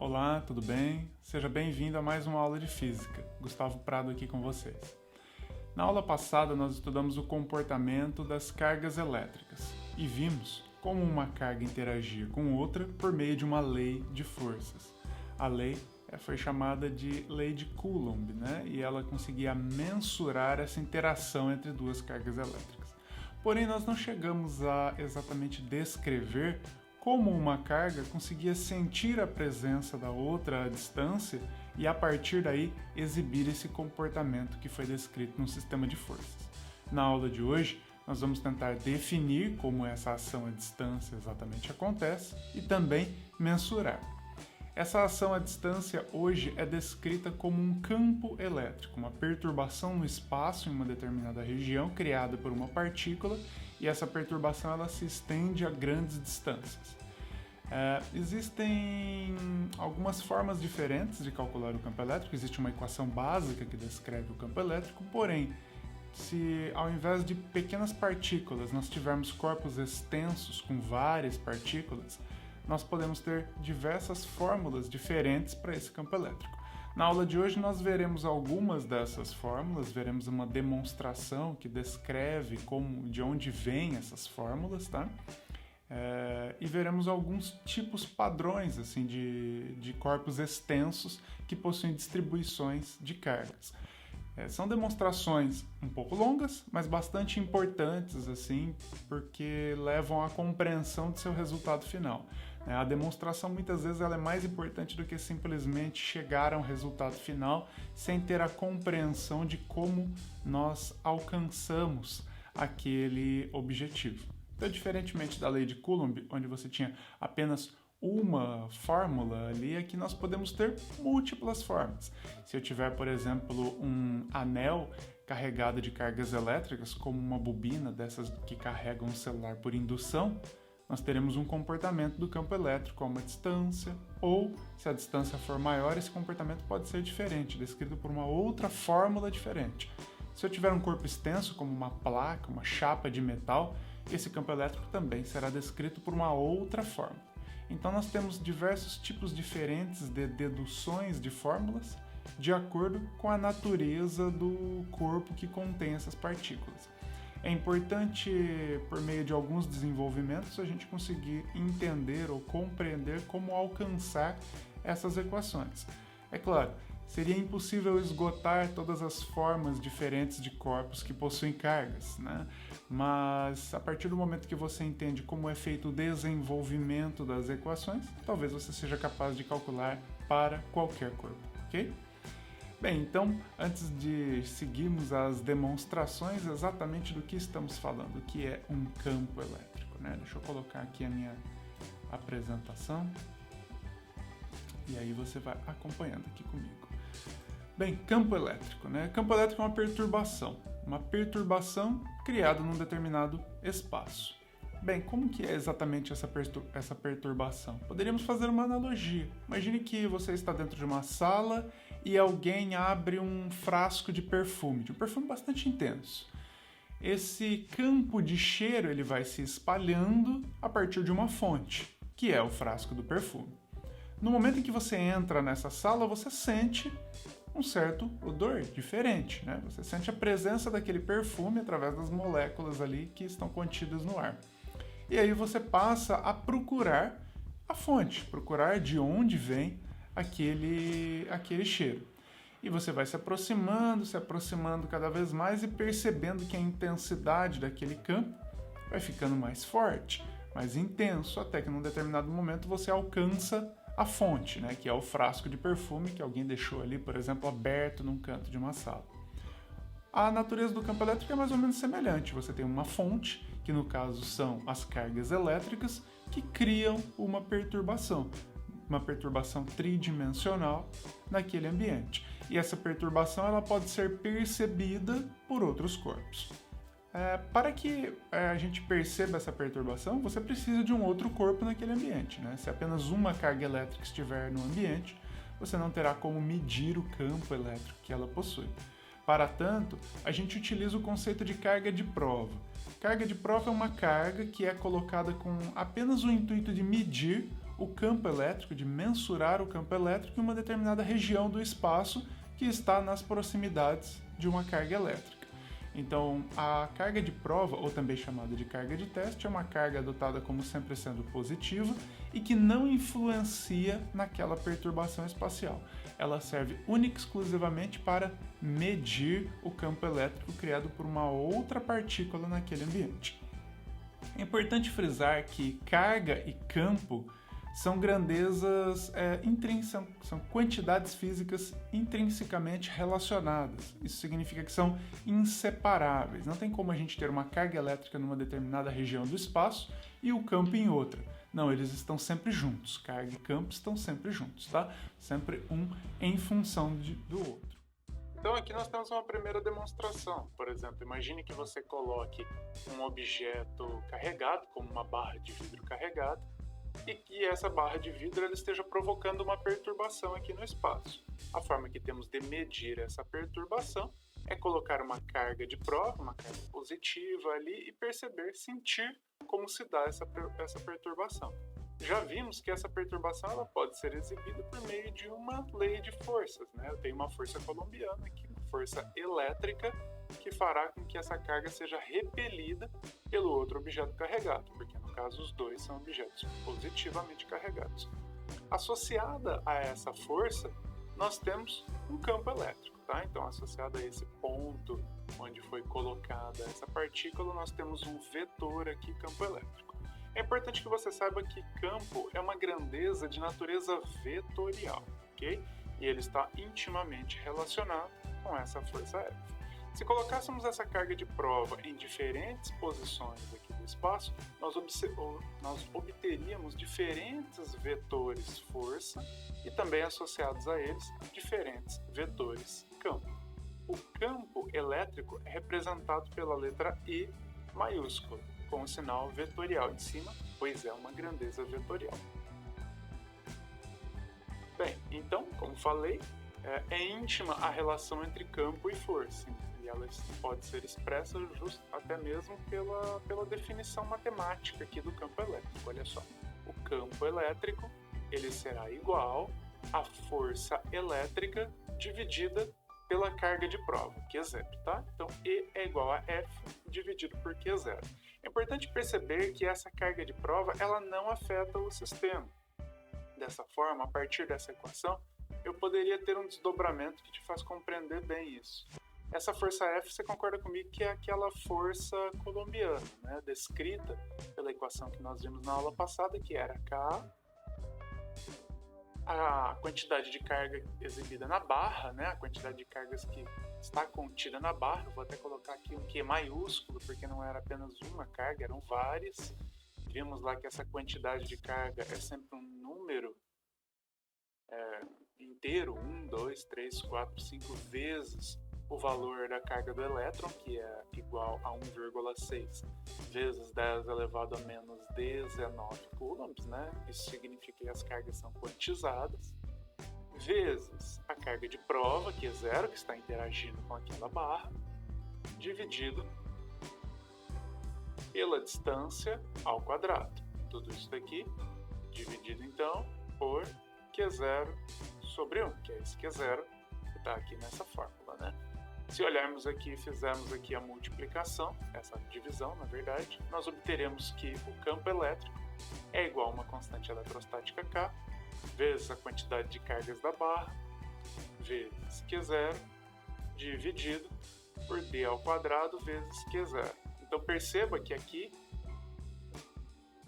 Olá, tudo bem? Seja bem-vindo a mais uma aula de Física. Gustavo Prado aqui com vocês. Na aula passada, nós estudamos o comportamento das cargas elétricas e vimos como uma carga interagia com outra por meio de uma lei de forças. A lei foi chamada de lei de Coulomb, né? E ela conseguia mensurar essa interação entre duas cargas elétricas. Porém, nós não chegamos a exatamente descrever como uma carga conseguia sentir a presença da outra à distância e, a partir daí, exibir esse comportamento que foi descrito no sistema de forças. Na aula de hoje, nós vamos tentar definir como essa ação à distância exatamente acontece e também mensurar. Essa ação à distância hoje é descrita como um campo elétrico, uma perturbação no espaço em uma determinada região criada por uma partícula, e essa perturbação ela se estende a grandes distâncias. Existem algumas formas diferentes de calcular o campo elétrico. Existe uma equação básica que descreve o campo elétrico, porém, se ao invés de pequenas partículas nós tivermos corpos extensos com várias partículas, nós podemos ter diversas fórmulas diferentes para esse campo elétrico. Na aula de hoje nós veremos algumas dessas fórmulas, veremos uma demonstração que descreve de onde vêm essas fórmulas, tá? E veremos alguns tipos padrões assim, de corpos extensos que possuem distribuições de cargas. São demonstrações um pouco longas, mas bastante importantes, assim, porque levam à compreensão de seu resultado final. A demonstração, muitas vezes, ela é mais importante do que simplesmente chegar a um resultado final sem ter a compreensão de como nós alcançamos aquele objetivo. Então, diferentemente da lei de Coulomb, onde você tinha apenas uma fórmula ali, aqui nós podemos ter múltiplas formas. Se eu tiver, por exemplo, um anel carregado de cargas elétricas, como uma bobina dessas que carregam um celular por indução, nós teremos um comportamento do campo elétrico a uma distância, ou, se a distância for maior, esse comportamento pode ser diferente, descrito por uma outra fórmula diferente. Se eu tiver um corpo extenso, como uma placa, uma chapa de metal, esse campo elétrico também será descrito por uma outra fórmula. Então nós temos diversos tipos diferentes de deduções de fórmulas de acordo com a natureza do corpo que contém essas partículas. É importante, por meio de alguns desenvolvimentos, a gente conseguir entender ou compreender como alcançar essas equações. É claro, seria impossível esgotar todas as formas diferentes de corpos que possuem cargas, né? Mas a partir do momento que você entende como é feito o desenvolvimento das equações, talvez você seja capaz de calcular para qualquer corpo, ok? Bem, então, antes de seguirmos as demonstrações exatamente do que estamos falando, o que é um campo elétrico, né? Deixa eu colocar aqui a minha apresentação e aí você vai acompanhando aqui comigo. Bem, campo elétrico, né? Campo elétrico é uma perturbação criada num determinado espaço. Bem, como que é exatamente essa perturbação? Poderíamos fazer uma analogia. Imagine que você está dentro de uma sala e alguém abre um frasco de um perfume bastante intenso. Esse campo de cheiro ele vai se espalhando a partir de uma fonte, que é o frasco do perfume. No momento em que você entra nessa sala, você sente um certo odor diferente, né? Você sente a presença daquele perfume através das moléculas ali que estão contidas no ar. E aí você passa a procurar a fonte, procurar de onde vem aquele cheiro. E você vai se aproximando cada vez mais e percebendo que a intensidade daquele campo vai ficando mais forte, mais intenso, até que num determinado momento você alcança a fonte, né, que é o frasco de perfume que alguém deixou ali, por exemplo, aberto num canto de uma sala. A natureza do campo elétrico é mais ou menos semelhante. Você tem uma fonte, que no caso são as cargas elétricas, que criam uma perturbação tridimensional naquele ambiente. E essa perturbação ela pode ser percebida por outros corpos. Para que a gente perceba essa perturbação, você precisa de um outro corpo naquele ambiente, né? Se apenas uma carga elétrica estiver no ambiente, você não terá como medir o campo elétrico que ela possui. Para tanto, a gente utiliza o conceito de carga de prova. Carga de prova é uma carga que é colocada com apenas o intuito de medir o campo elétrico, de mensurar o campo elétrico em uma determinada região do espaço que está nas proximidades de uma carga elétrica. Então, a carga de prova, ou também chamada de carga de teste, é uma carga adotada como sempre sendo positiva e que não influencia naquela perturbação espacial. Ela serve única e exclusivamente para medir o campo elétrico criado por uma outra partícula naquele ambiente. É importante frisar que carga e campo são grandezas são quantidades físicas intrinsecamente relacionadas. Isso significa que são inseparáveis. Não tem como a gente ter uma carga elétrica numa determinada região do espaço e o campo em outra. Não, eles estão sempre juntos. Carga e campo estão sempre juntos, tá? Sempre um em função do outro. Então aqui nós temos uma primeira demonstração. Por exemplo, imagine que você coloque um objeto carregado, como uma barra de vidro carregada, e que essa barra de vidro ela esteja provocando uma perturbação aqui no espaço. A forma que temos de medir essa perturbação é colocar uma carga de prova, uma carga positiva ali e perceber, sentir como se dá essa perturbação. Já vimos que essa perturbação ela pode ser exibida por meio de uma lei de forças, né? Eu tenho uma força colombiana aqui, uma força elétrica, que fará com que essa carga seja repelida pelo outro objeto carregado, porque no caso os dois são objetos positivamente carregados. Associada a essa força, nós temos um campo elétrico, tá? Então, associado a esse ponto onde foi colocada essa partícula, nós temos um vetor aqui, campo elétrico. É importante que você saiba que campo é uma grandeza de natureza vetorial, ok? E ele está intimamente relacionado com essa força F. Se colocássemos essa carga de prova em diferentes posições aqui do espaço, nós obteríamos diferentes vetores força e também associados a eles diferentes vetores campo. O campo elétrico é representado pela letra E maiúscula, com o sinal vetorial em cima, pois é uma grandeza vetorial. Bem, então, como falei, é íntima a relação entre campo e força. E ela pode ser expressa até mesmo pela definição matemática aqui do campo elétrico. Olha só, o campo elétrico ele será igual à força elétrica dividida pela carga de prova, Q0, tá? Então, E é igual a F dividido por Q0. É importante perceber que essa carga de prova ela não afeta o sistema. Dessa forma, a partir dessa equação, eu poderia ter um desdobramento que te faz compreender bem isso. Essa força F, você concorda comigo que é aquela força colombiana, né? Descrita pela equação que nós vimos na aula passada, que era K, a quantidade de carga exibida na barra, né? A quantidade de cargas que está contida na barra. Eu vou até colocar aqui um Q maiúsculo, porque não era apenas uma carga, eram várias. Vimos lá que essa quantidade de carga é sempre um número inteiro, 1, 2, 3, 4, 5 vezes o valor da carga do elétron, que é igual a 1,6 vezes 10 elevado a menos 19 coulombs, né? Isso significa que as cargas são quantizadas, vezes a carga de prova, que é 0, que está interagindo com aquela barra, dividido pela distância ao quadrado. Tudo isso daqui dividido, então, por Q0 sobre 1, que é esse Q0 que está aqui nessa fórmula, né? Se olharmos aqui e fizermos aqui a multiplicação, essa divisão, na verdade, nós obteremos que o campo elétrico é igual a uma constante eletrostática K, vezes a quantidade de cargas da barra, vezes Q0, dividido por D ao quadrado vezes Q0. Então perceba que aqui,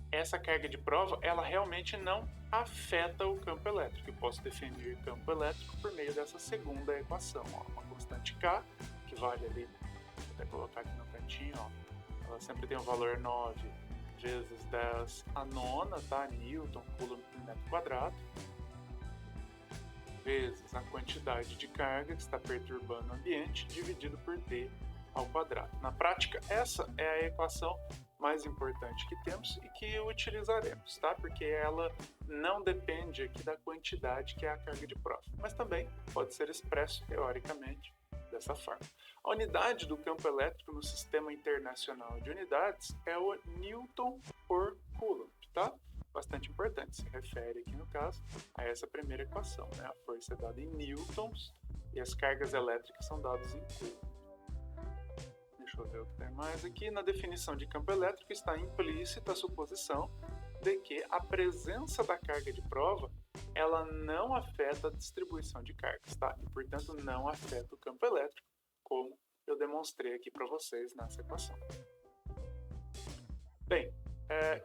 essa carga de prova, ela realmente não afeta o campo elétrico. Eu posso definir campo elétrico por meio dessa segunda equação. Ó, uma constante K, que vale ali, vou até colocar aqui no cantinho, ó, ela sempre tem o valor 9 vezes 10 a nona, tá? Newton, coulomb por metro quadrado, vezes a quantidade de carga que está perturbando o ambiente, dividido por D ao quadrado. Na prática, essa é a equação mais importante que temos e que utilizaremos, tá? Porque ela não depende aqui da quantidade que é a carga de prova, mas também pode ser expresso teoricamente dessa forma. A unidade do campo elétrico no Sistema Internacional de Unidades é o Newton por Coulomb, tá? bastante importante. Se refere aqui, no caso, a essa primeira equação, né? A força é dada em newtons e as cargas elétricas são dadas em coulomb. Deixa eu ver o que tem mais aqui. Na definição de campo elétrico está implícita a suposição de que a presença da carga de prova ela não afeta a distribuição de cargas, tá? E, portanto, não afeta o campo elétrico, como eu demonstrei aqui para vocês nessa equação. Bem,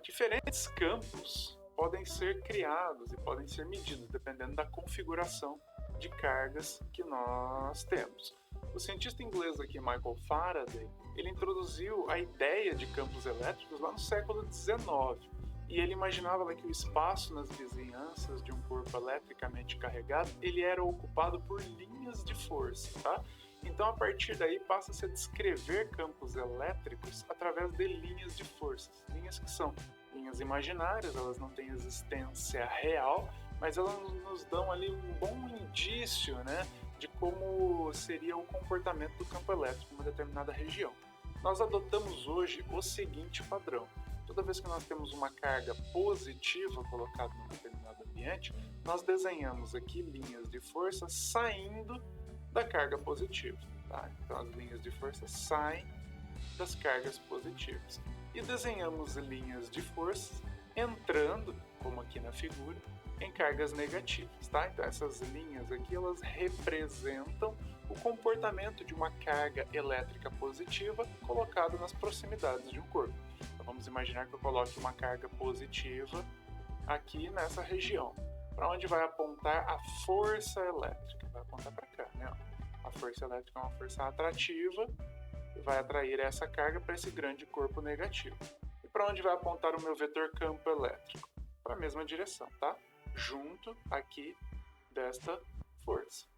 diferentes campos podem ser criados e podem ser medidos dependendo da configuração de cargas que nós temos. O cientista inglês aqui, Michael Faraday, ele introduziu a ideia de campos elétricos lá no século XIX. E ele imaginava que o espaço nas vizinhanças de um corpo eletricamente carregado, ele era ocupado por linhas de força, tá? Então, a partir daí, passa-se a descrever campos elétricos através de linhas de forças. Linhas que são linhas imaginárias, elas não têm existência real, mas elas nos dão ali um bom indício, né, de como seria o comportamento do campo elétrico em uma determinada região. Nós adotamos hoje o seguinte padrão. Toda vez que nós temos uma carga positiva colocada em um determinado ambiente, nós desenhamos aqui linhas de força saindo da carga positiva. Tá? Então as linhas de força saem das cargas positivas. E desenhamos linhas de força entrando, como aqui na figura, em cargas negativas. Tá? Então essas linhas aqui elas representam o comportamento de uma carga elétrica positiva colocada nas proximidades de um corpo. Então vamos imaginar que eu coloque uma carga positiva aqui nessa região. Para onde vai apontar a força elétrica? Vai apontar para cá, né? A força elétrica é uma força atrativa e vai atrair essa carga para esse grande corpo negativo. E para onde vai apontar o meu vetor campo elétrico? Para a mesma direção, tá? Junto aqui desta força.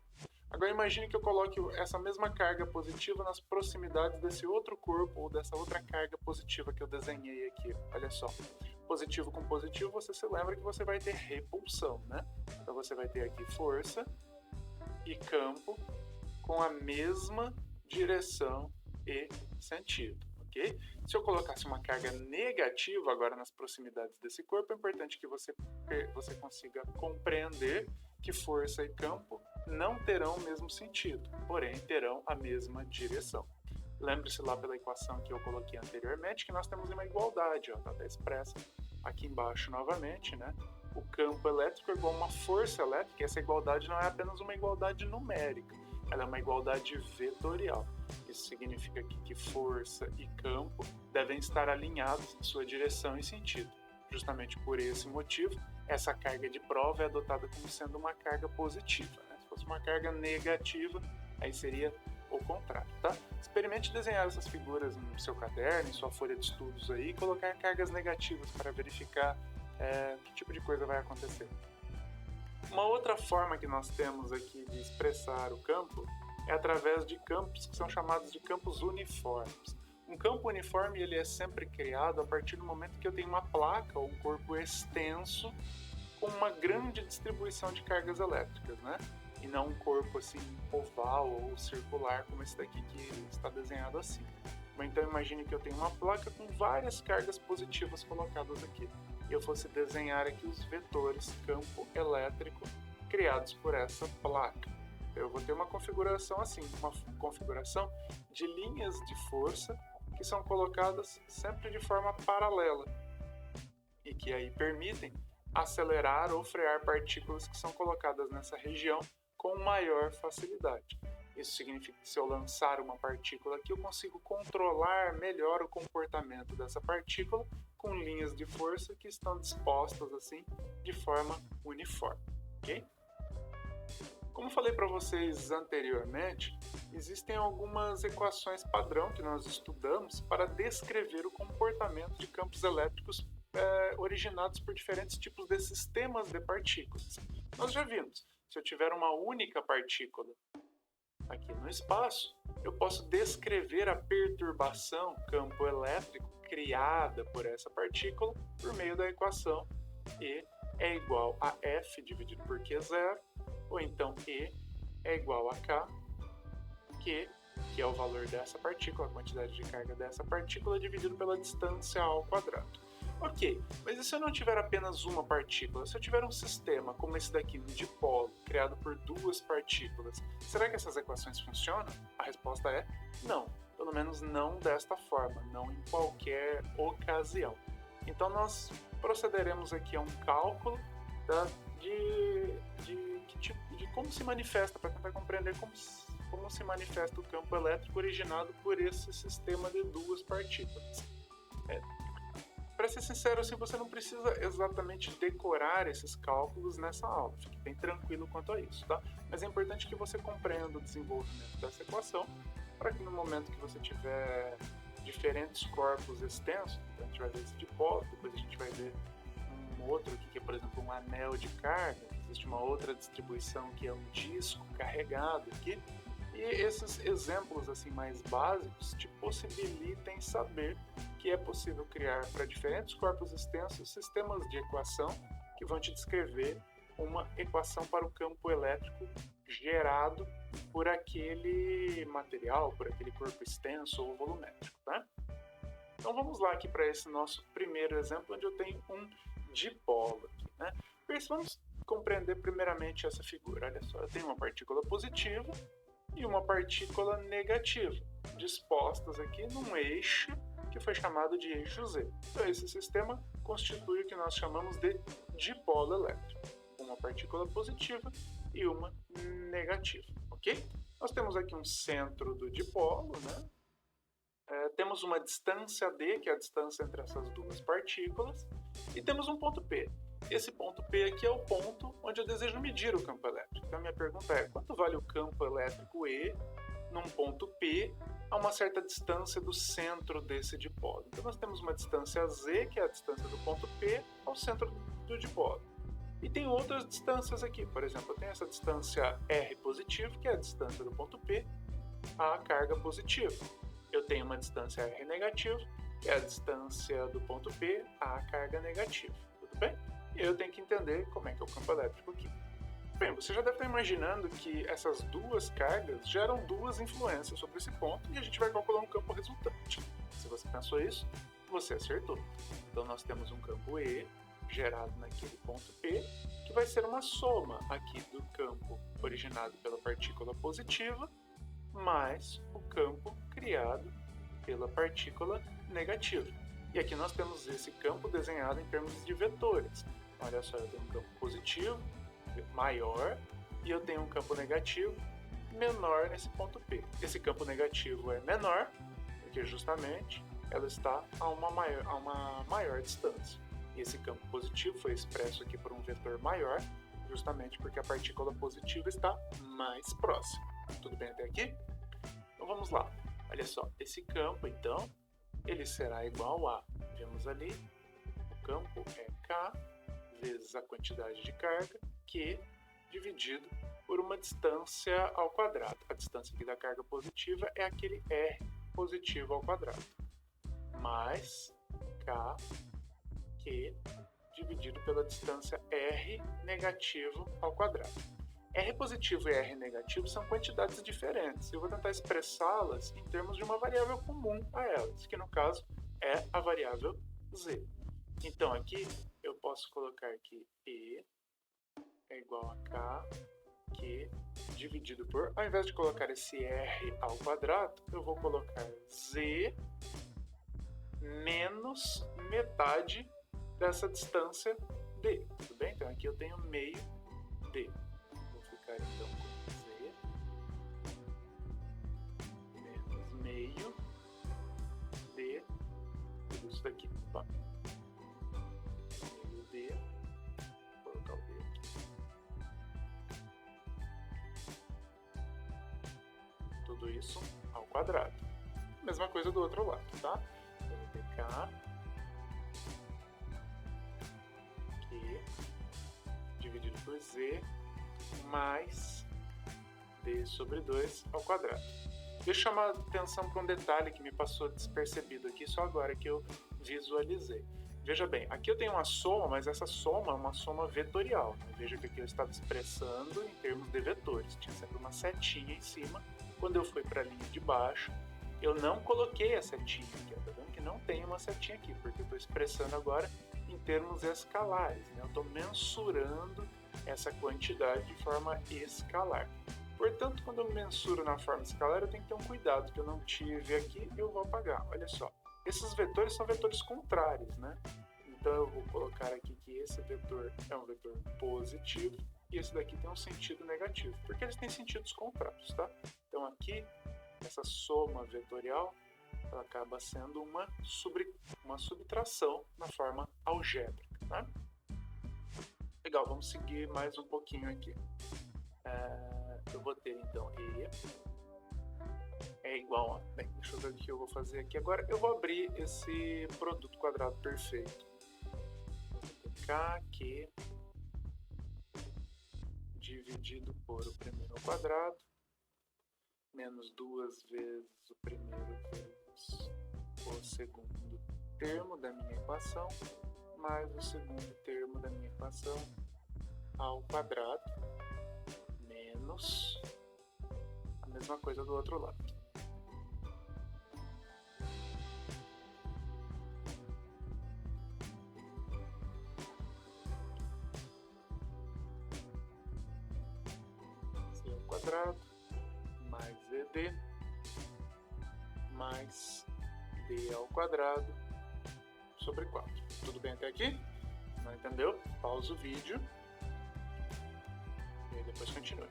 Agora imagine que eu coloque essa mesma carga positiva nas proximidades desse outro corpo ou dessa outra carga positiva que eu desenhei aqui. Olha só, positivo com positivo, você se lembra que você vai ter repulsão, né? Então você vai ter aqui força e campo com a mesma direção e sentido, ok? Se eu colocasse uma carga negativa agora nas proximidades desse corpo, é importante que você consiga compreender que força e campo não terão o mesmo sentido, porém terão a mesma direção. Lembre-se lá pela equação que eu coloquei anteriormente que nós temos uma igualdade, está até expressa aqui embaixo novamente, né? O campo elétrico é igual a uma força elétrica, e essa igualdade não é apenas uma igualdade numérica, ela é uma igualdade vetorial. Isso significa que força e campo devem estar alinhados em sua direção e sentido. Justamente por esse motivo, essa carga de prova é adotada como sendo uma carga positiva, né? Se fosse uma carga negativa, aí seria o contrário, tá? Experimente desenhar essas figuras no seu caderno, em sua folha de estudos aí, e colocar cargas negativas para verificar que tipo de coisa vai acontecer. Uma outra forma que nós temos aqui de expressar o campo é através de campos que são chamados de campos uniformes. Um campo uniforme ele é sempre criado a partir do momento que eu tenho uma placa ou um corpo extenso com uma grande distribuição de cargas elétricas, né? E não um corpo assim oval ou circular como esse daqui que está desenhado assim. Então imagine que eu tenho uma placa com várias cargas positivas colocadas aqui. E eu fosse desenhar aqui os vetores campo elétrico criados por essa placa. Eu vou ter uma configuração assim, uma configuração de linhas de força que são colocadas sempre de forma paralela e que aí permitem acelerar ou frear partículas que são colocadas nessa região com maior facilidade. Isso significa que se eu lançar uma partícula aqui, eu consigo controlar melhor o comportamento dessa partícula com linhas de força que estão dispostas assim de forma uniforme, ok? Como falei para vocês anteriormente, existem algumas equações padrão que nós estudamos para descrever o comportamento de campos elétricos originados por diferentes tipos de sistemas de partículas. Nós já vimos, se eu tiver uma única partícula aqui no espaço, eu posso descrever a perturbação campo elétrico criada por essa partícula por meio da equação E é igual a F dividido por Q0, ou então E é igual a K, Q, que é o valor dessa partícula, a quantidade de carga dessa partícula, dividido pela distância ao quadrado. Ok, mas e se eu não tiver apenas uma partícula? Se eu tiver um sistema como esse daqui, um dipolo, criado por duas partículas, será que essas equações funcionam? A resposta é não, pelo menos não desta forma, não em qualquer ocasião. Então nós procederemos aqui a um cálculo de como se manifesta, para tentar compreender como se manifesta o campo elétrico originado por esse sistema de duas partículas. Para ser sincero, assim, você não precisa exatamente decorar esses cálculos nessa aula, fique bem tranquilo quanto a isso, tá? Mas é importante que você compreenda o desenvolvimento dessa equação, para que no momento que você tiver diferentes corpos extensos, então a gente vai ver esse dipolo, depois a gente vai ver um outro aqui, que é, por exemplo, um anel de carga, existe uma outra distribuição que é um disco carregado aqui, e esses exemplos assim mais básicos te possibilitem saber que é possível criar para diferentes corpos extensos sistemas de equação que vão te descrever uma equação para o campo elétrico gerado por aquele material, por aquele corpo extenso ou volumétrico, tá? Então vamos lá aqui para esse nosso primeiro exemplo, onde eu tenho um dipolo aqui, né? Vamos compreender primeiramente essa figura. Olha só, eu tenho uma partícula positiva e uma partícula negativa, dispostas aqui num eixo que foi chamado de eixo Z. Então esse sistema constitui o que nós chamamos de dipolo elétrico, uma partícula positiva e uma negativa, ok? Nós temos aqui um centro do dipolo, né? Temos uma distância D, que é a distância entre essas duas partículas, e temos um ponto P. Esse ponto P aqui é o ponto onde eu desejo medir o campo elétrico. Então a minha pergunta é, quanto vale o campo elétrico E num ponto P a uma certa distância do centro desse dipolo? Então nós temos uma distância Z, que é a distância do ponto P ao centro do dipolo. E tem outras distâncias aqui, por exemplo, eu tenho essa distância R positivo, que é a distância do ponto P à carga positiva. Eu tenho uma distância R negativo, que é a distância do ponto P à carga negativa, tudo bem? E eu tenho que entender como é que é o campo elétrico aqui. Bem, você já deve estar imaginando que essas duas cargas geram duas influências sobre esse ponto e a gente vai calcular um campo resultante. Se você pensou isso, você acertou. Então nós temos um campo E gerado naquele ponto P, que vai ser uma soma aqui do campo originado pela partícula positiva mais o campo criado pela partícula negativa. E aqui nós temos esse campo desenhado em termos de vetores. Olha só, eu tenho um campo positivo maior e eu tenho um campo negativo menor nesse ponto P. Esse campo negativo é menor porque justamente ela está a uma maior distância. E esse campo positivo foi expresso aqui por um vetor maior, justamente porque a partícula positiva está mais próxima. Tudo bem até aqui? Então vamos lá. Olha só, esse campo então, ele será igual a, vemos ali, o campo é K vezes a quantidade de carga, Q, dividido por uma distância ao quadrado. A distância aqui da carga positiva é aquele R positivo ao quadrado, mais K, Q, dividido pela distância R negativo ao quadrado. R positivo e R negativo são quantidades diferentes. Eu vou tentar expressá-las em termos de uma variável comum a elas, que no caso é a variável Z. Então aqui eu posso colocar que E é igual a K, Q, dividido por... Ao invés de colocar esse R ao quadrado, eu vou colocar Z menos metade dessa distância D. Tudo bem? Então aqui eu tenho meio D. Vou ficar então com Z menos meio D. Tudo isso daqui. Opa. Meio D. Vou colocar o D aqui. Tudo isso ao quadrado. Mesma coisa do outro lado, tá? Então eu vou ter K dividido por Z mais D sobre 2 ao quadrado. Deixa eu chamar a atenção para um detalhe que me passou despercebido aqui só agora que eu visualizei. Veja bem, aqui eu tenho uma soma, mas essa soma é uma soma vetorial. Veja que aqui eu estava expressando em termos de vetores. Tinha sempre uma setinha em cima. Quando eu fui para a linha de baixo, eu não coloquei a setinha aqui, tá vendo que não tem uma setinha aqui, porque eu estou expressando agora em termos escalares, né? Eu estou mensurando essa quantidade de forma escalar. Portanto, quando eu mensuro na forma escalar, eu tenho que ter um cuidado que eu não tive aqui, eu vou apagar. Olha só, esses vetores são vetores contrários, né? Então eu vou colocar aqui que esse vetor é um vetor positivo e esse daqui tem um sentido negativo, porque eles têm sentidos contrários, tá? Então aqui, essa soma vetorial, ela acaba sendo uma subtração na forma algébrica, tá? Legal, vamos seguir mais um pouquinho aqui. Eu vou ter então E é igual a... Bem, deixa eu ver o que eu vou fazer aqui agora. Eu vou abrir esse produto quadrado perfeito. KQ dividido por o primeiro ao quadrado menos 2 vezes o primeiro vezes o segundo termo da minha equação mais o segundo termo da minha equação ao quadrado menos a mesma coisa do outro lado. C ao quadrado mais ED mais D ao quadrado sobre 4. Tudo bem até aqui? Não entendeu? Pausa o vídeo e aí depois continue.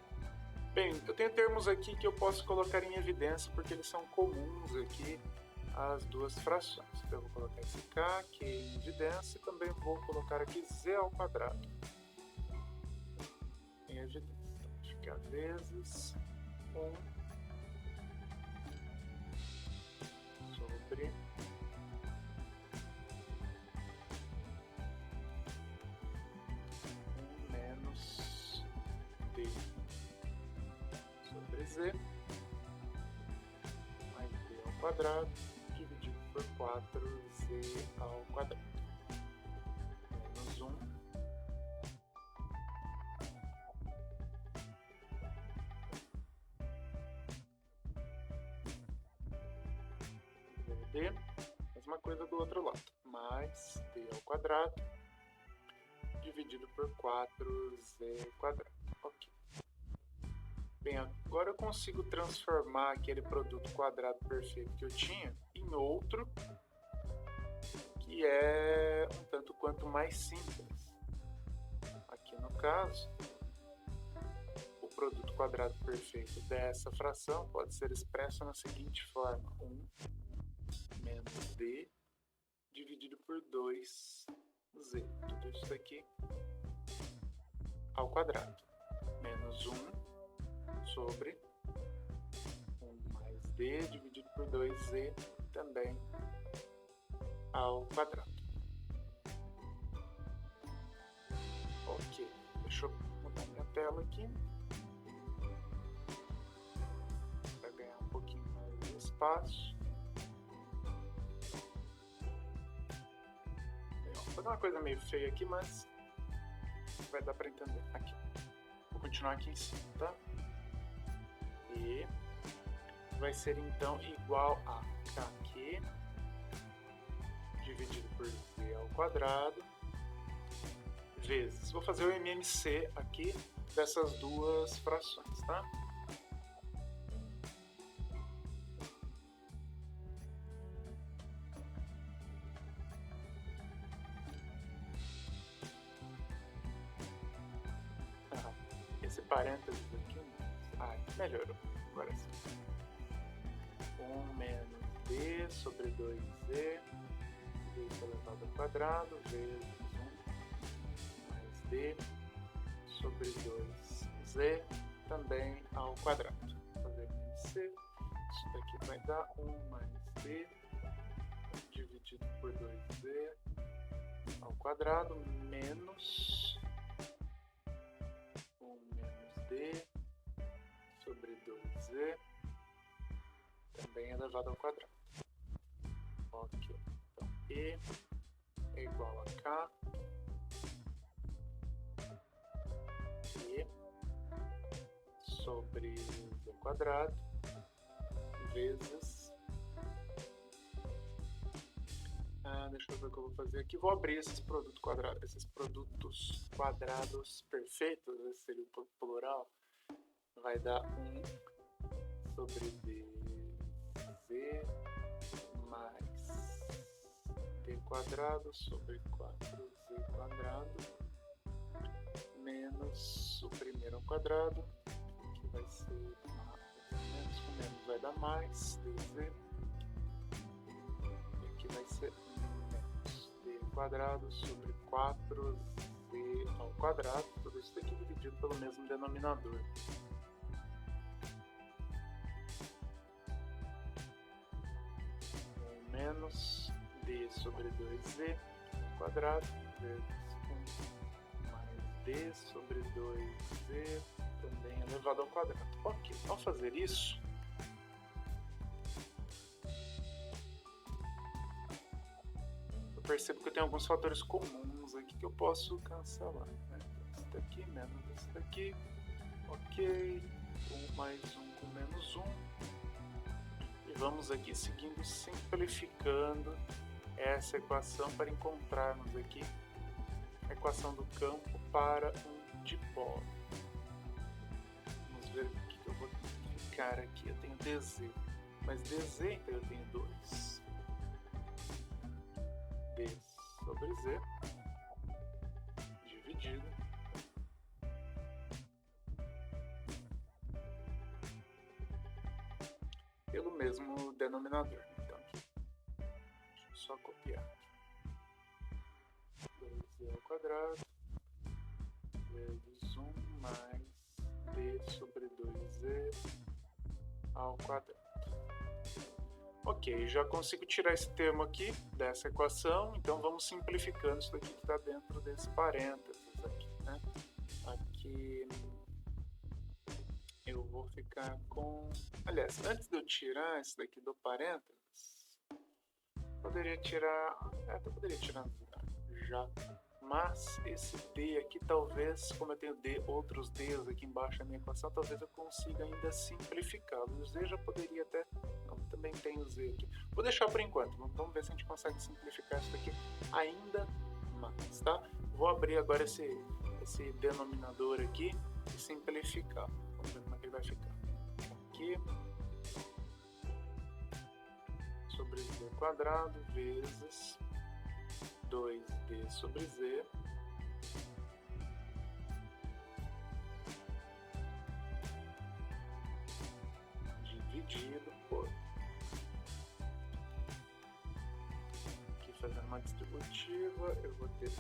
Bem, eu tenho termos aqui que eu posso colocar em evidência porque eles são comuns aqui às duas frações. Então eu vou colocar esse K aqui em evidência e também vou colocar aqui Z ao quadrado em evidência. Então fica vezes 1 sobre 1 menos D sobre Z mais D ao quadrado dividido por 4Z ao quadrado menos 1 D, mesma coisa do outro lado, mais D ao quadrado dividido por 4Z quadrado. Ok. Bem, agora eu consigo transformar aquele produto quadrado perfeito que eu tinha em outro que é um tanto quanto mais simples. Aqui no caso, o produto quadrado perfeito dessa fração pode ser expresso na seguinte forma: 1 menos D dividido por 2Z. Tudo isso daqui ao quadrado. Menos 1 sobre 1 mais D dividido por 2Z também ao quadrado. Ok, deixa eu mudar minha tela aqui para ganhar um pouquinho mais de espaço. Vou dar uma coisa meio feia aqui, mas vai dar para entender. Aqui. Vou continuar aqui em cima, tá? E vai ser então igual a KQ dividido por Z ao quadrado vezes... Vou fazer o MMC aqui dessas duas frações, tá? Esse parênteses aqui, melhorou, agora sim. 1 menos D sobre 2Z, D elevado ao quadrado, vezes 1 mais D sobre 2Z, também ao quadrado. Vou fazer MC, isso daqui vai dar 1 mais D dividido por 2Z ao quadrado, menos D sobre 2Z também elevado ao quadrado. Ok, então E é igual a K E sobre Z ao quadrado vezes deixa eu ver o que eu vou fazer aqui. Vou abrir esses produtos quadrados perfeitos, esse seria o plural. Vai dar 1 sobre dz mais d quadrado sobre 4z quadrado menos o primeiro ao quadrado, que vai ser menos com menos vai dar mais dz, e aqui vai ser menos d quadrado sobre 4z ao quadrado, tudo isso aqui dividido pelo mesmo denominador. Menos d sobre 2z ao quadrado vezes 1 mais d sobre 2z também elevado ao quadrado. Ok, ao fazer isso, eu percebo que eu tenho alguns fatores comuns aqui que eu posso cancelar, né? Esse daqui menos esse daqui, ok, 1 mais 1 com menos 1. Vamos aqui seguindo, simplificando essa equação para encontrarmos aqui a equação do campo para um dipolo. Vamos ver o que eu vou ficar aqui. Eu tenho dz, mas dz, então eu tenho 2. d sobre z dividido pelo mesmo denominador. Então aqui, deixa eu só copiar. 2z ao quadrado vezes 1 mais d sobre 2z ao quadrado. Ok, já consigo tirar esse termo aqui dessa equação, então vamos simplificando isso aqui que está dentro desse parênteses aqui, né? Aqui eu vou ficar com... Aliás, antes de eu tirar isso daqui do parênteses, poderia tirar... eu poderia tirar já. Mas esse d aqui, talvez, como eu tenho outros d's aqui embaixo da minha equação, talvez eu consiga ainda simplificá-lo. O z já poderia até... Não, também tem o z aqui. Vou deixar por enquanto. Vamos ver se a gente consegue simplificar isso aqui ainda mais, tá? Vou abrir agora esse denominador aqui e simplificar. Vamos ver como é que ele vai ficar. Aqui, sobre z quadrado vezes 2d sobre z dividido por... Aqui fazendo uma distributiva, eu vou ter 1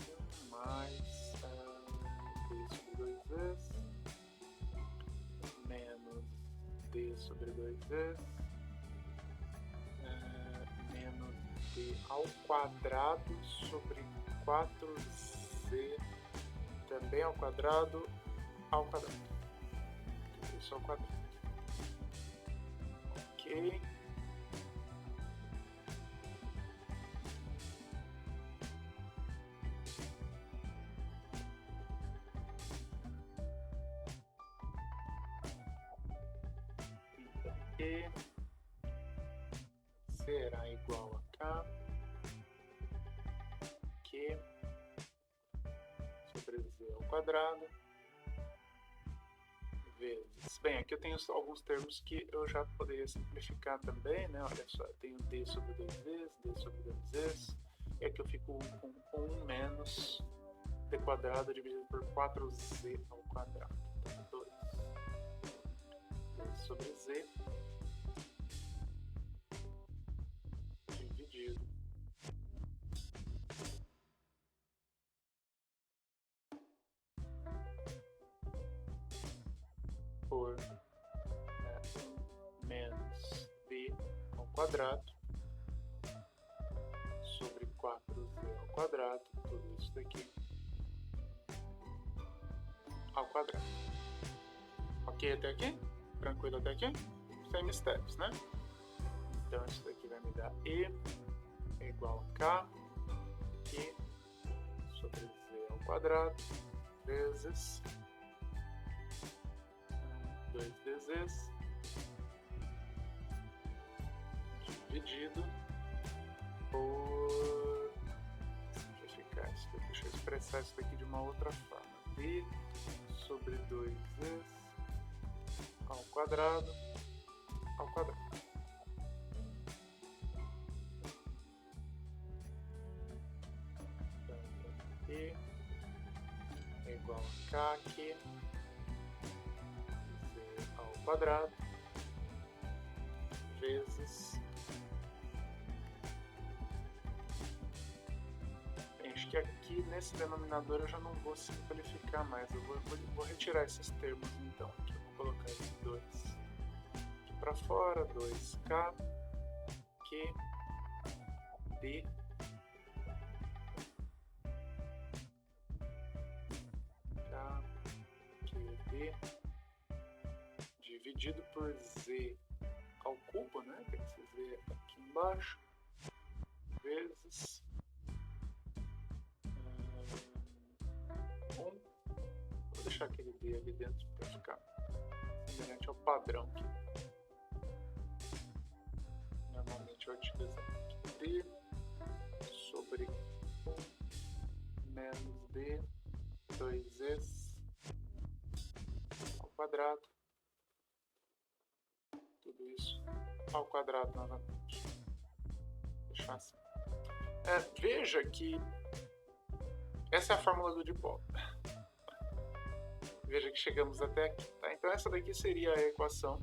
mais d sobre 2z menos d sobre 2z menos d ao quadrado sobre 4z também ao quadrado tudo isso ao quadrado. Ok, então e será igual a k q sobre z ao quadrado vezes... Bem, aqui eu tenho alguns termos que eu já poderia simplificar também, né? Olha só, eu tenho d sobre 2z, d sobre 2z, e aqui eu fico com 1 menos d quadrado dividido por 4z ao quadrado. Então, 2 d sobre z dividido por menos d ao quadrado sobre 4z ao quadrado, tudo isso daqui ao quadrado. Ok até aqui? Tranquilo até aqui? Sem mistérios, né? Então isso daqui vai me dar e é igual a k q sobre z ao quadrado vezes 2dz dividido por colocar isso daqui de uma outra forma. D sobre 2z ao quadrado. E é igual a k aqui, z ao quadrado, vezes... Bem, acho que aqui nesse denominador eu já não vou simplificar mais, eu vou retirar esses termos então. Aqui eu vou colocar esse 2 aqui para fora, 2k, q, d, QD dividido por z ao cubo, né? Que é esse z aqui embaixo, vezes 1. Vou deixar aquele d ali dentro para ficar semelhante ao padrão que normalmente eu utilizo. D sobre menos d 2z ao quadrado, tudo isso ao quadrado novamente. Deixar assim. Veja que essa é a fórmula do dipolo. Veja que chegamos até aqui, tá? Então essa daqui seria a equação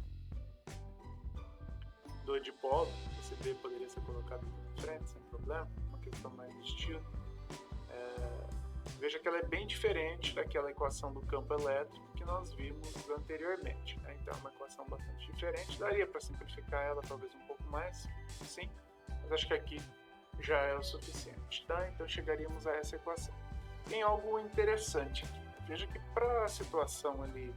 do dipolo. Esse D poderia ser colocado em frente sem problema, uma questão mais de estilo. Veja que ela é bem diferente daquela equação do campo elétrico que nós vimos anteriormente, né? Então é uma equação bastante diferente. Daria para simplificar ela talvez um pouco mais, sim, mas acho que aqui já é o suficiente, tá? Então chegaríamos a essa equação. Tem algo interessante aqui. Veja que para a situação ali,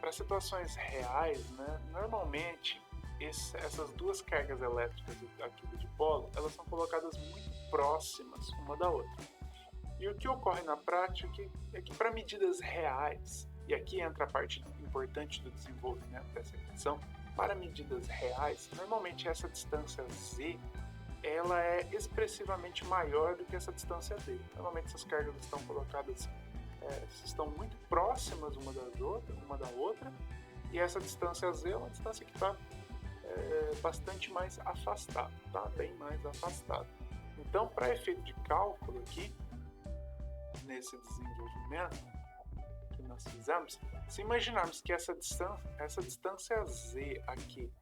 para situações reais, né, normalmente essas duas cargas elétricas aqui do dipolo, elas são colocadas muito próximas uma da outra. E o que ocorre na prática é que para medidas reais, e aqui entra a parte importante do desenvolvimento dessa equação, para medidas reais, normalmente essa distância z, ela é expressivamente maior do que essa distância d. Normalmente essas cargas estão colocadas, estão muito próximas uma da outra, e essa distância z é uma distância que está bastante mais afastada, tá? Bem mais afastada. Então, para efeito de cálculo aqui, nesse desenvolvimento que nós fizemos, se imaginarmos que essa distância z aqui,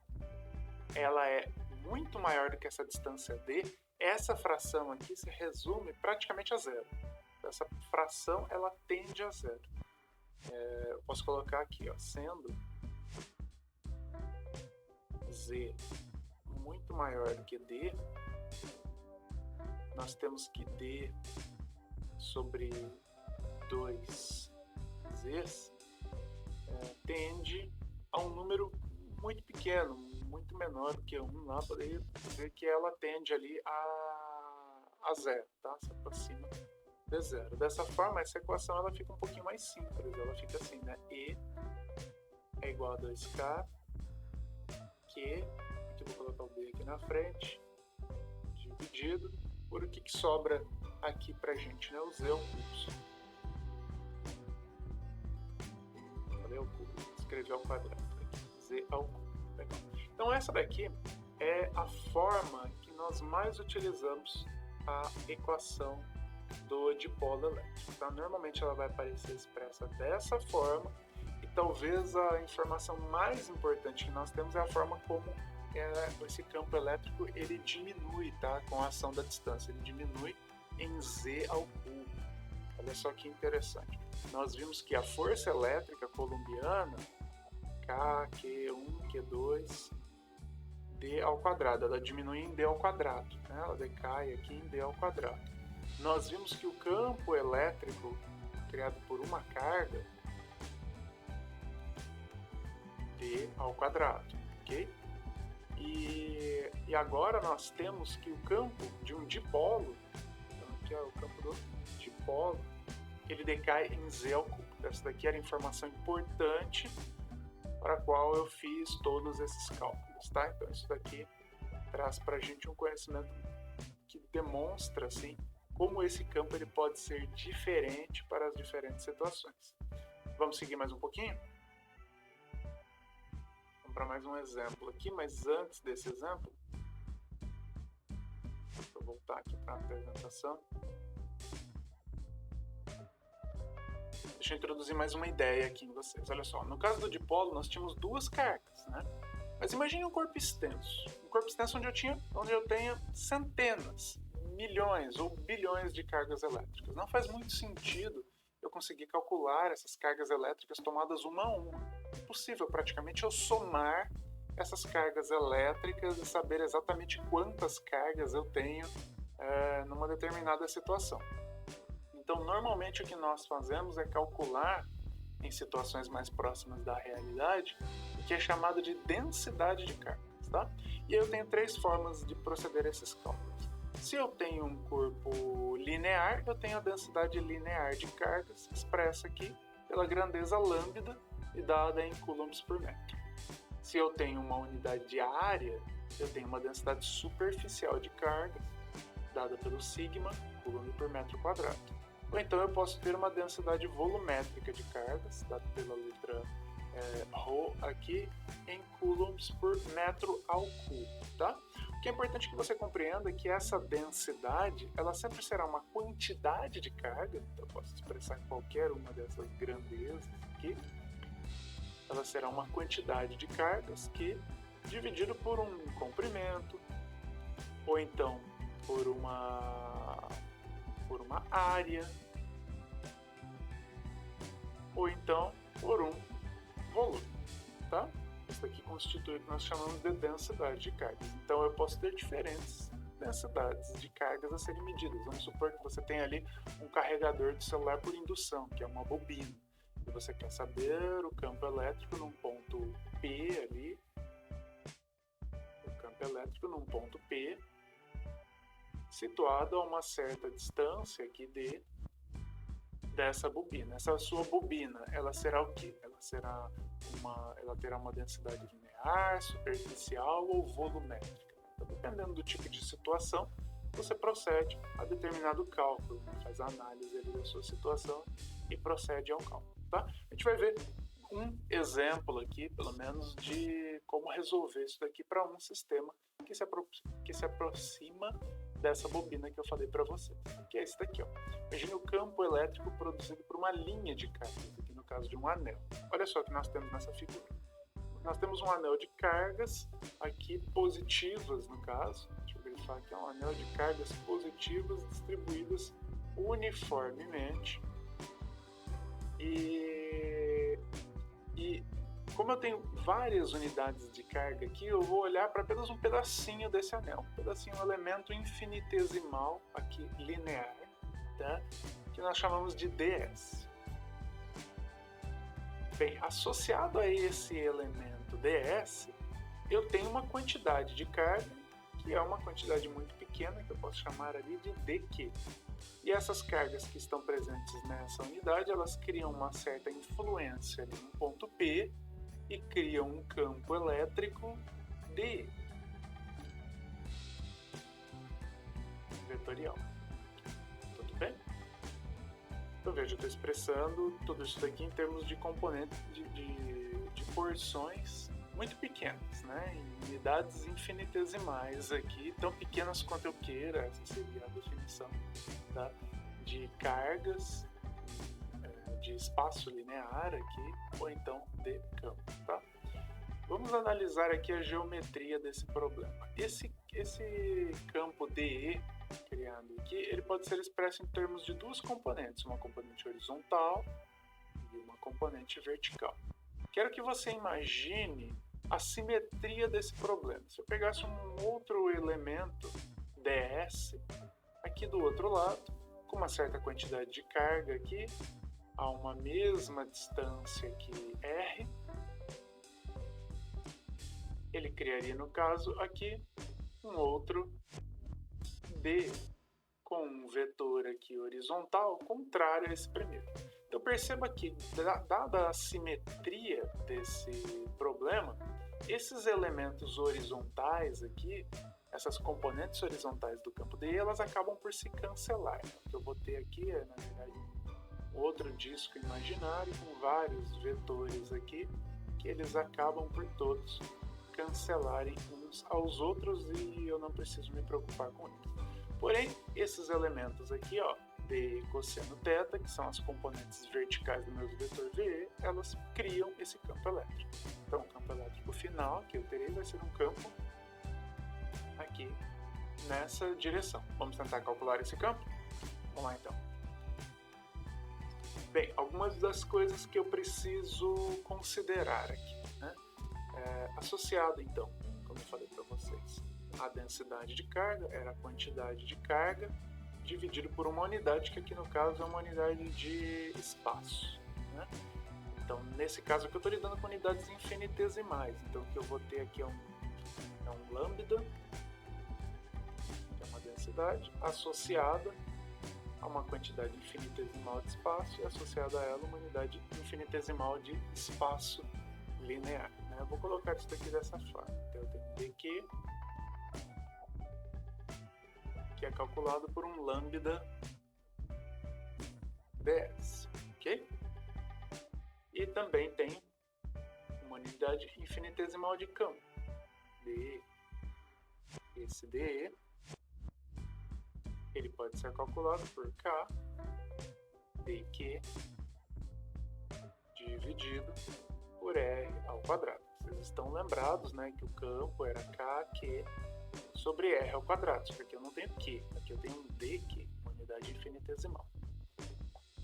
ela é muito maior do que essa distância d, essa fração aqui se resume praticamente a zero. Essa fração, ela tende a zero. Eu posso colocar aqui, ó, sendo z muito maior do que d, nós temos que d sobre 2z tende a um número muito pequeno, muito menor do que 1 lá, poderia dizer que ela tende ali a zero, tá? Se aproxima de zero. Dessa forma, essa equação ela fica um pouquinho mais simples, ela fica assim, né? E é igual a 2k, que, aqui eu vou colocar o b aqui na frente, dividido por o que sobra aqui pra gente, né? O z ao cubo. Falei ao cubo, escrevi ao quadrado aqui, z ao cubo. Legal. Então essa daqui é a forma que nós mais utilizamos a equação do dipolo elétrico. Tá? Normalmente ela vai aparecer expressa dessa forma, e talvez a informação mais importante que nós temos é a forma como esse campo elétrico ele diminui, tá? Com a ação da distância, ele diminui em z ao cubo. Olha só que interessante. Nós vimos que a força elétrica coulombiana, K, Q1, Q2, D ao quadrado, ela diminui em D ao quadrado, né? Ela decai aqui em D ao quadrado. Nós vimos que o campo elétrico criado por uma carga, D ao quadrado, ok? E agora nós temos que o campo de um dipolo, então aqui é o campo do dipolo, ele decai em Z ao cubo. Essa daqui era a informação importante para a qual eu fiz todos esses cálculos, tá? Então isso daqui traz para a gente um conhecimento que demonstra, assim, como esse campo ele pode ser diferente para as diferentes situações. Vamos seguir mais um pouquinho? Vamos para mais um exemplo aqui, mas antes desse exemplo, deixa eu voltar aqui para a apresentação. Deixa eu introduzir mais uma ideia aqui em vocês. Olha só, no caso do dipolo nós tínhamos duas cargas, né? Mas imagine um corpo extenso. Um corpo extenso onde eu tenha centenas, milhões ou bilhões de cargas elétricas. Não faz muito sentido eu conseguir calcular essas cargas elétricas tomadas uma a uma. É possível praticamente eu somar essas cargas elétricas e saber exatamente quantas cargas eu tenho numa determinada situação. Então, normalmente o que nós fazemos é calcular, em situações mais próximas da realidade, o que é chamado de densidade de cargas, tá? E eu tenho três formas de proceder a esses cálculos. Se eu tenho um corpo linear, eu tenho a densidade linear de cargas, expressa aqui pela grandeza lambda e dada em coulombs por metro. Se eu tenho uma unidade de área, eu tenho uma densidade superficial de cargas, dada pelo sigma, coulomb por metro quadrado. Ou então eu posso ter uma densidade volumétrica de cargas, dada pela letra ρ aqui, em coulombs por metro ao cubo, tá? O que é importante que você compreenda é que essa densidade, ela sempre será uma quantidade de carga, então eu posso expressar qualquer uma dessas grandezas aqui, ela será uma quantidade de cargas que, dividido por um comprimento, ou então por uma área, ou então por um volume, tá? Isso aqui constitui o que nós chamamos de densidade de cargas. Então eu posso ter diferentes densidades de cargas a serem medidas. Vamos supor que você tem ali um carregador de celular por indução, que é uma bobina, e você quer saber o campo elétrico num ponto P ali, situado a uma certa distância aqui dessa bobina. Essa sua bobina, ela será o quê? Ela terá uma densidade linear, superficial ou volumétrica. Então, dependendo do tipo de situação, você procede a determinado cálculo, faz a análise ali da sua situação e procede ao cálculo, tá? A gente vai ver um exemplo aqui, pelo menos, de como resolver isso daqui para um sistema que se aproxima dessa bobina que eu falei para você, que é esse daqui, ó. Imagine o campo elétrico produzido por uma linha de cargas, aqui no caso de um anel. Olha só o que nós temos nessa figura. Nós temos um anel de cargas aqui positivas, no caso. Deixa eu grifar aqui, um anel de cargas positivas distribuídas uniformemente. E como eu tenho várias unidades de carga aqui, eu vou olhar para apenas um pedacinho desse anel, um elemento infinitesimal aqui linear, tá? Que nós chamamos de ds. Bem, associado a esse elemento ds, eu tenho uma quantidade de carga, que é uma quantidade muito pequena, que eu posso chamar ali de dq. E essas cargas que estão presentes nessa unidade, elas criam uma certa influência ali no ponto P, e criam um campo elétrico D vetorial. Tudo bem? Então veja, eu estou expressando tudo isso daqui em termos de componentes de porções muito pequenas, né? Em unidades infinitesimais aqui, tão pequenas quanto eu queira, essa seria a definição, tá? De cargas, de espaço linear aqui, ou então de campo, tá? Vamos analisar aqui a geometria desse problema. Esse campo DE criado aqui, ele pode ser expresso em termos de duas componentes, uma componente horizontal e uma componente vertical. Quero que você imagine a simetria desse problema. Se eu pegasse um outro elemento ds aqui do outro lado, com uma certa quantidade de carga aqui, a uma mesma distância que R, ele criaria, no caso aqui, um outro D com um vetor aqui horizontal contrário a esse primeiro. Então perceba que, dada a simetria desse problema, esses elementos horizontais aqui, essas componentes horizontais do campo DE, elas acabam por se cancelar. O que eu vou ter aqui é, na verdade, outro disco imaginário com vários vetores aqui, que eles acabam por todos cancelarem uns aos outros e eu não preciso me preocupar com eles. Porém, esses elementos aqui, ó, de cosseno θ, que são as componentes verticais do meu vetor VE, elas criam esse campo elétrico. Então, o campo elétrico final que eu terei vai ser um campo aqui nessa direção. Vamos tentar calcular esse campo? Vamos lá então. Bem, algumas das coisas que eu preciso considerar aqui, né? Associado então, como eu falei para vocês, a densidade de carga era a quantidade de carga dividido por uma unidade, que aqui no caso é uma unidade de espaço, né? Então, nesse caso aqui eu estou lidando com unidades infinitesimais, então o que eu vou ter aqui é um lambda, que é uma densidade, associada a uma quantidade infinitesimal de espaço e associada a ela uma unidade infinitesimal de espaço linear, né? Eu vou colocar isso daqui dessa forma, então eu tenho dq, que é calculado por um lambda ds, ok? E também tem uma unidade infinitesimal de campo, dE. Esse dE, ele pode ser calculado por k dq dividido por r ao quadrado. Vocês estão lembrados, né, que o campo era kq sobre r ao quadrado, só que aqui eu não tenho q, aqui eu tenho um dq, uma unidade infinitesimal.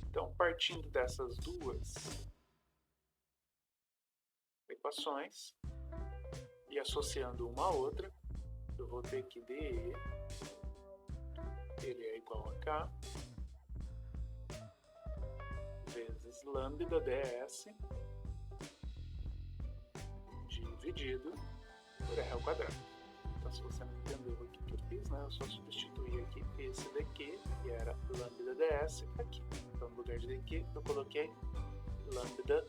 Então, partindo dessas duas equações e associando uma a outra, eu vou ter que dE, ele é igual a k vezes lambda ds dividido por r ao quadrado. Então, se você não entendeu o que eu fiz, né, eu só substituí aqui esse dq, que era lambda ds, aqui. Então, no lugar de dq, eu coloquei lambda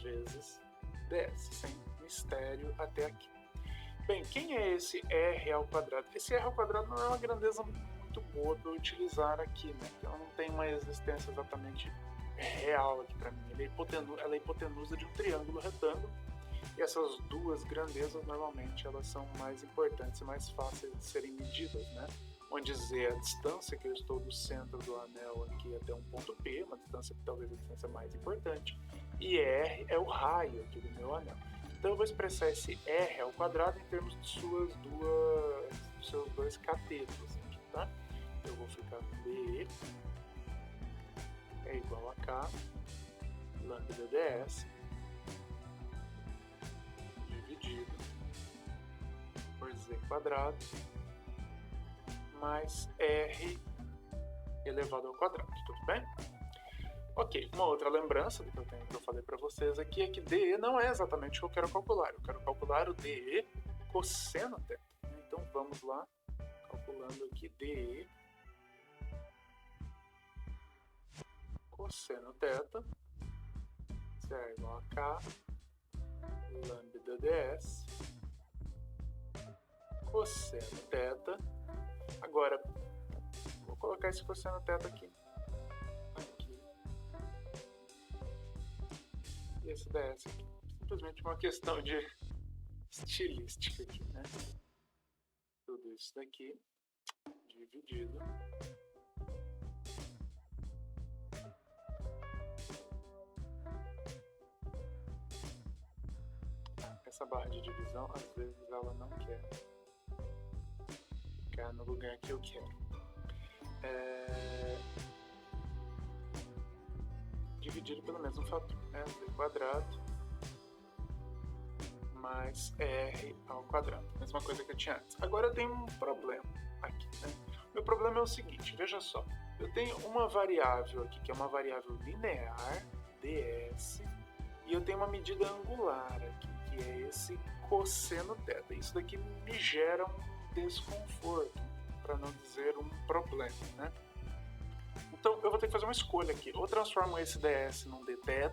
vezes ds, sem mistério até aqui. Bem, quem é esse r ao quadrado? Esse r ao quadrado não é uma grandeza muito boa para eu utilizar aqui, né? Então, não tem uma existência exatamente real aqui para mim. Ela é a hipotenusa de um triângulo retângulo. E essas duas grandezas, normalmente, elas são mais importantes e mais fáceis de serem medidas, né? Onde Z é a distância que eu estou do centro do anel aqui até um ponto P, uma distância que talvez a distância mais importante, e R é o raio aqui do meu anel. Então eu vou expressar esse R ao quadrado em termos de seus dois catetos aqui, tá? Eu vou ficar com DE é igual a K lambda ds dividido por Z quadrado mais R elevado ao quadrado, tudo bem? Ok, uma outra lembrança do que eu falei para vocês aqui é que DE não é exatamente o que eu quero calcular. Eu quero calcular o DE cosseno θ. Então vamos lá, calculando aqui DE cosseno θ, isso é igual a K lambda ds cosseno θ. Agora, vou colocar esse cosseno θ aqui. E esse ds aqui. Simplesmente uma questão de estilística aqui, né? Tudo isso daqui dividido essa barra de divisão, às vezes ela não quer ficar no lugar que eu quero. Dividido pelo mesmo fator, né? Z quadrado mais R ao quadrado. Mesma coisa que eu tinha antes. Agora eu tenho um problema aqui, né? Meu problema é o seguinte, veja só. Eu tenho uma variável aqui, que é uma variável linear, ds, e eu tenho uma medida angular aqui, que é esse cosseno θ. Isso daqui me gera um desconforto, para não dizer um problema, né? Então eu vou ter que fazer uma escolha aqui. Ou transformo esse ds num dθ,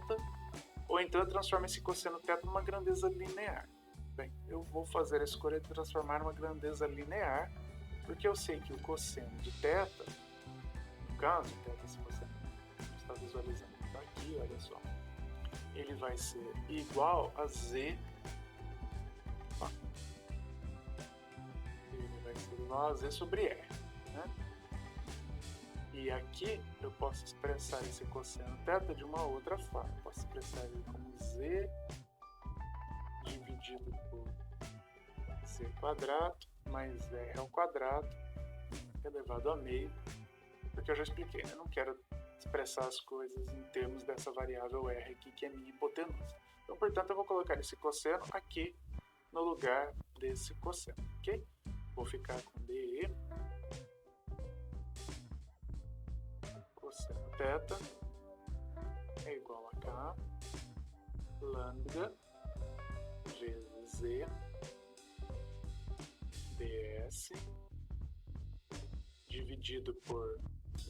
ou então eu transformo esse cosseno θ numa grandeza linear. Bem, eu vou fazer a escolha de transformar uma grandeza linear, porque eu sei que o cosseno de θ, no caso, θ, se você não está visualizando, está aqui, olha só, ele vai ser igual a z, ele vai ser igual a z sobre r, né? E aqui eu posso expressar esse cosseno θ de uma outra forma, posso expressar ele como z dividido por z quadrado mais r ao quadrado elevado a meio, porque eu já expliquei, né? Eu não quero expressar as coisas em termos dessa variável r aqui, que é minha hipotenusa. Então, portanto, eu vou colocar esse cosseno aqui no lugar desse cosseno, ok? Vou ficar com dE cosseno θ é igual a k lambda vezes z ds dividido por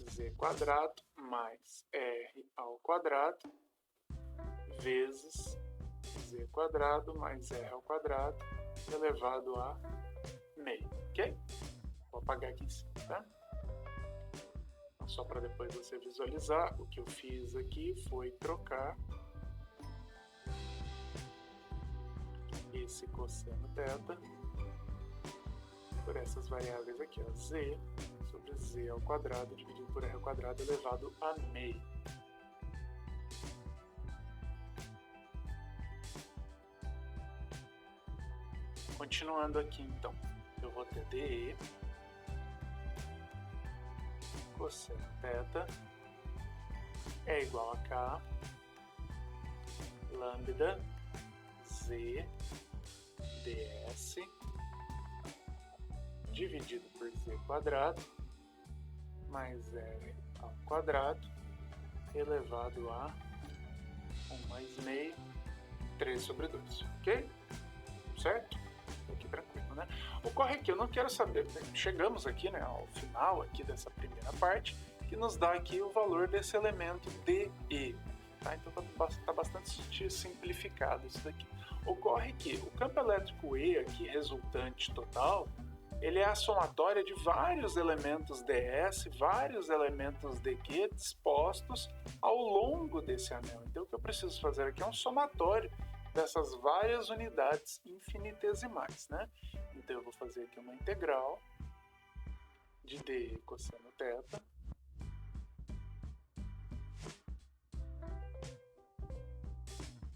z quadrado mais r ao quadrado vezes z quadrado mais r ao quadrado elevado a meio, ok? Vou apagar aqui em cima, tá? Então, só para depois você visualizar, o que eu fiz aqui foi trocar esse cosseno θ por essas variáveis aqui, ó, z sobre z ao quadrado dividido por r ao quadrado elevado a meio. Continuando aqui, então, eu vou ter dE cosseno θ é igual a k lambda z ds dividido por z quadrado mais r ao quadrado elevado a 1 mais meio 3 sobre 2, ok? Certo? Aqui tranquilo, né? Ocorre que eu não quero saber, chegamos aqui, né, ao final aqui dessa primeira parte, que nos dá aqui o valor desse elemento dE, tá? Então tá bastante simplificado isso daqui. Ocorre que o campo elétrico E aqui, resultante total, ele é a somatória de vários elementos ds, vários elementos dq dispostos ao longo desse anel. Então o que eu preciso fazer aqui é um somatório dessas várias unidades infinitesimais, né? Então eu vou fazer aqui uma integral de dE cosseno θ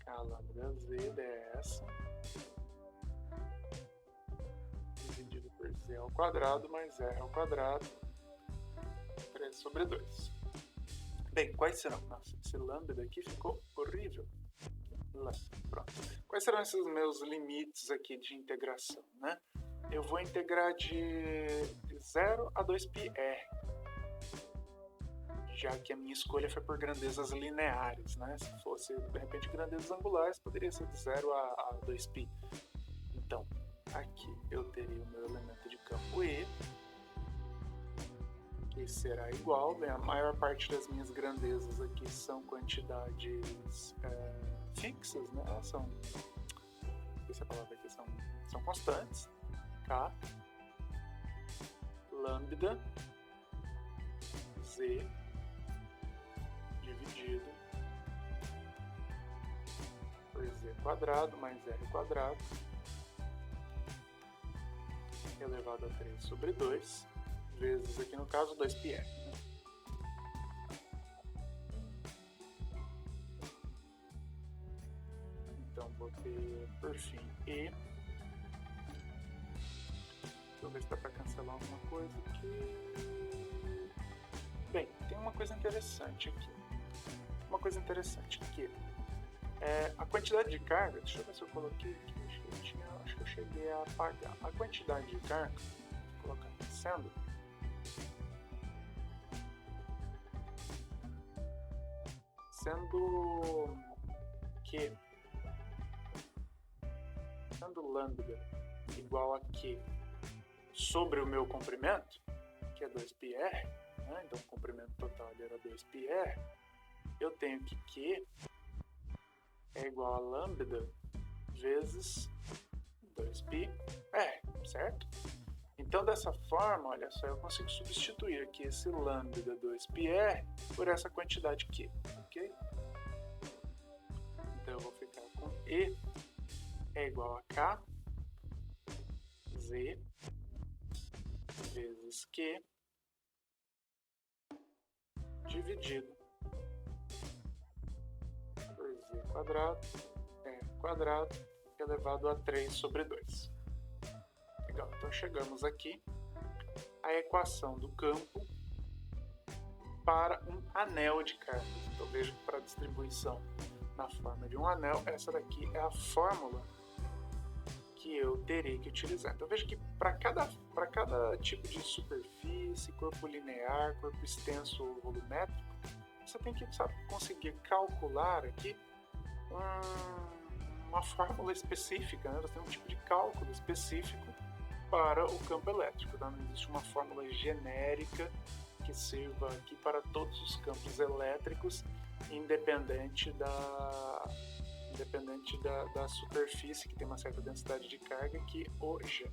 k lambda z ds dividido por z ao quadrado mais r ao quadrado 3 sobre 2. Bem, quais serão? Nossa, esse lambda daqui ficou horrível. Pronto. Quais serão esses meus limites aqui de integração, né? Eu vou integrar de 0 a 2πr, já que a minha escolha foi por grandezas lineares, né? Se fosse, de repente, grandezas angulares, poderia ser de 0 a 2π. Então, aqui eu teria o meu elemento de campo E, que será igual, bem, a maior parte das minhas grandezas aqui são quantidades fixas, né? São, essa palavra aqui são constantes, k lambda z dividido por z quadrado mais r quadrado elevado a 3 sobre 2 vezes, aqui no caso, 2πr, né? Então vou ter, por fim, E. Deixa eu ver se dá para cancelar alguma coisa aqui. Bem, tem uma coisa interessante aqui. A quantidade de carga, deixa eu ver se eu coloquei aqui, acho que eu cheguei a apagar. A quantidade de carga, vou colocar aqui, sendo que lambda igual a Q sobre o meu comprimento, que é 2πr, né? Então o comprimento total era 2πr, eu tenho que Q é igual a lambda vezes 2πr, certo? Então, dessa forma, olha só, eu consigo substituir aqui esse lambda 2πr por essa quantidade Q, ok? Então, eu vou ficar com E é igual a K, Z, vezes Q, dividido por Z quadrado, R quadrado, elevado a 3 sobre 2. Legal, então chegamos aqui à equação do campo para um anel de cargas. Então veja que para a distribuição na forma de um anel, essa daqui é a fórmula que eu terei que utilizar. Então veja que para cada tipo de superfície, corpo linear, corpo extenso ou volumétrico, você tem que conseguir calcular aqui uma fórmula específica, né? Você tem um tipo de cálculo específico para o campo elétrico. Tá? Não existe uma fórmula genérica que sirva aqui para todos os campos elétricos, independente da superfície, que tem uma certa densidade de carga, que o gera.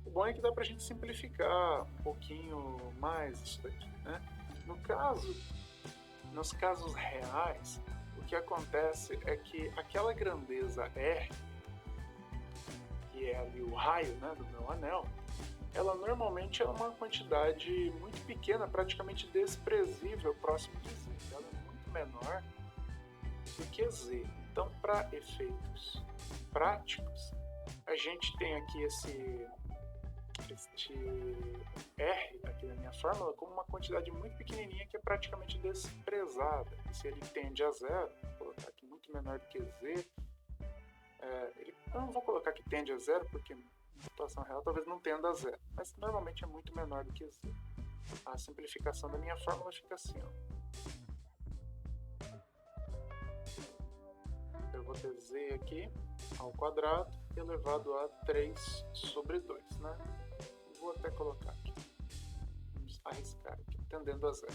O bom é que dá para a gente simplificar um pouquinho mais isso daqui. Né? Nos casos reais, o que acontece é que aquela grandeza R, que é ali o raio, né, do meu anel, ela normalmente é uma quantidade muito pequena, praticamente desprezível, próximo de Z. Ela é muito menor do que Z. Então, para efeitos práticos, a gente tem aqui este R aqui na minha fórmula como uma quantidade muito pequenininha que é praticamente desprezada. E se ele tende a zero, vou colocar aqui muito menor do que Z, eu não vou colocar que tende a zero porque na situação real talvez não tenda a zero, mas normalmente é muito menor do que Z. A simplificação da minha fórmula fica assim, ó. Eu vou ter Z aqui ao quadrado elevado a 3 sobre 2, né? Vou até colocar aqui, vamos arriscar aqui, tendendo a zero.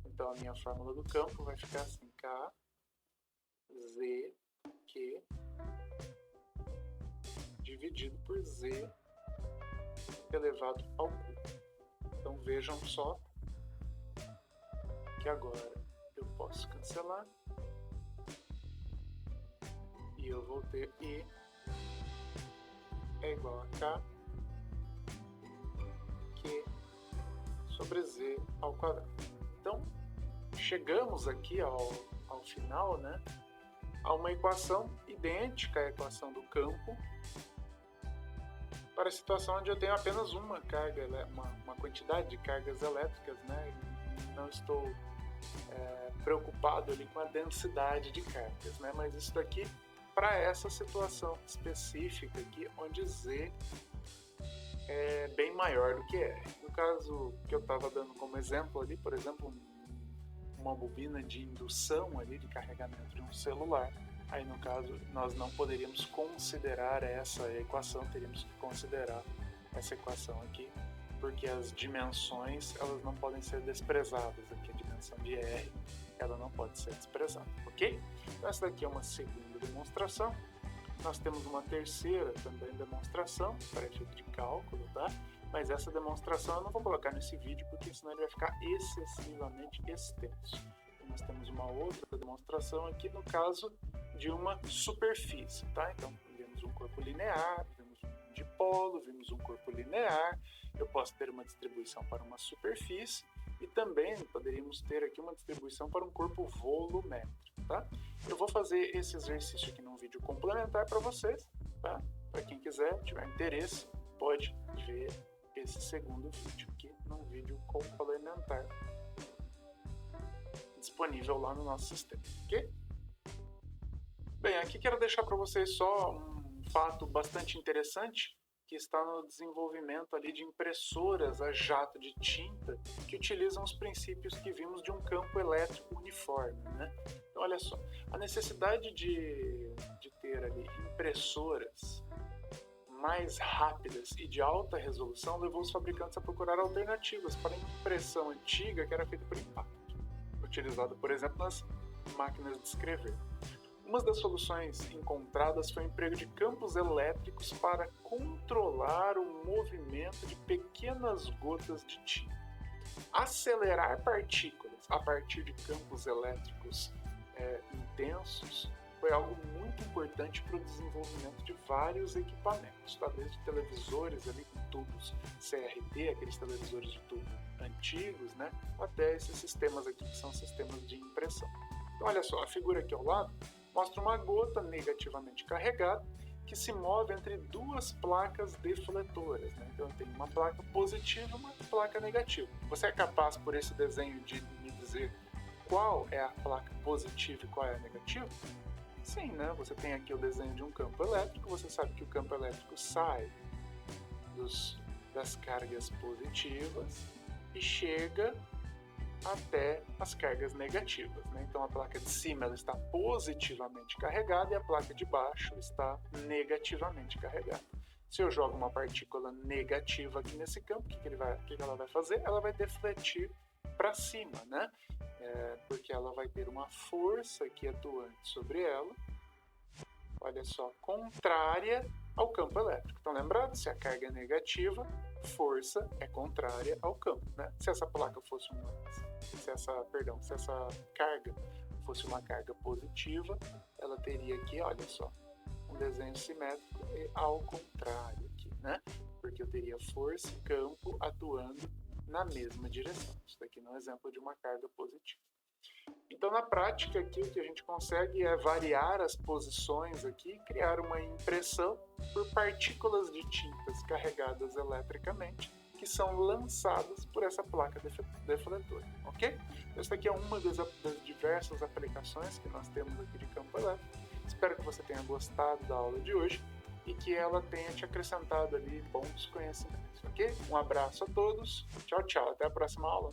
Então a minha fórmula do campo vai ficar assim, K, Z, Q, dividido por Z elevado ao cubo. Então vejam só que agora eu posso cancelar e eu vou ter I é igual a K Q sobre Z ao quadrado. Então chegamos aqui ao final, né, a uma equação idêntica à equação do campo para a situação onde eu tenho apenas uma carga, uma quantidade de cargas elétricas, né? Não estou preocupado ali com a densidade de cargas, né? Mas isso daqui para essa situação específica aqui, onde Z é bem maior do que R. No caso que eu estava dando como exemplo ali, por exemplo, uma bobina de indução ali de carregamento de um celular, aí no caso nós não poderíamos considerar essa equação, teríamos que considerar essa equação aqui, porque as dimensões elas não podem ser desprezadas. Aqui a dimensão de R ela não pode ser desprezada, ok? Então essa daqui é uma segunda demonstração. Nós temos uma terceira também demonstração para efeito de cálculo, tá? Mas essa demonstração eu não vou colocar nesse vídeo porque senão ele vai ficar excessivamente extenso. E nós temos uma outra demonstração aqui no caso de uma superfície, tá? Então vimos um corpo linear, vimos um dipolo, vimos um corpo linear. Eu posso ter uma distribuição para uma superfície e também poderíamos ter aqui uma distribuição para um corpo volumétrico, tá? Eu vou fazer esse exercício aqui num vídeo complementar para vocês, tá? Para quem quiser, tiver interesse, pode ver esse segundo vídeo aqui num vídeo complementar disponível lá no nosso sistema, ok? Bem, aqui quero deixar para vocês só um fato bastante interessante que está no desenvolvimento ali de impressoras a jato de tinta que utilizam os princípios que vimos de um campo elétrico uniforme, né? Então, olha só, a necessidade de ter ali impressoras mais rápidas e de alta resolução levou os fabricantes a procurar alternativas para a impressão antiga que era feita por impacto, utilizada, por exemplo, nas máquinas de escrever. Uma das soluções encontradas foi o emprego de campos elétricos para controlar o movimento de pequenas gotas de tinta. Acelerar partículas a partir de campos elétricos intensos foi algo muito importante para o desenvolvimento de vários equipamentos, tá? Desde televisores ali com tubos CRT, aqueles televisores de tubo antigos, né? Até esses sistemas aqui que são sistemas de impressão. Então olha só, a figura aqui ao lado mostra uma gota negativamente carregada que se move entre duas placas defletoras, né? Então tem uma placa positiva e uma placa negativa. Você é capaz, por esse desenho, de me dizer qual é a placa positiva e qual é a negativa? Sim, né? Você tem aqui o desenho de um campo elétrico, você sabe que o campo elétrico sai das cargas positivas e chega até as cargas negativas, né? Então a placa de cima ela está positivamente carregada e a placa de baixo está negativamente carregada. Se eu jogo uma partícula negativa aqui nesse campo, o que ela vai fazer? Ela vai defletir para cima, né? Porque ela vai ter uma força aqui atuante sobre ela, olha só, contrária ao campo elétrico. Então, lembrando, se a carga é negativa, força é contrária ao campo, né? Se essa carga fosse uma carga positiva, ela teria aqui, olha só, um desenho simétrico e ao contrário aqui, né? Porque eu teria força e campo atuando na mesma direção. Isso daqui é um exemplo de uma carga positiva. Então, na prática, aqui o que a gente consegue é variar as posições aqui, criar uma impressão por partículas de tintas carregadas eletricamente, que são lançadas por essa placa defletora, ok? Essa aqui é uma das diversas aplicações que nós temos aqui de campo elétrico. Espero que você tenha gostado da aula de hoje e que ela tenha te acrescentado ali bons conhecimentos, ok? Um abraço a todos, tchau, tchau, até a próxima aula.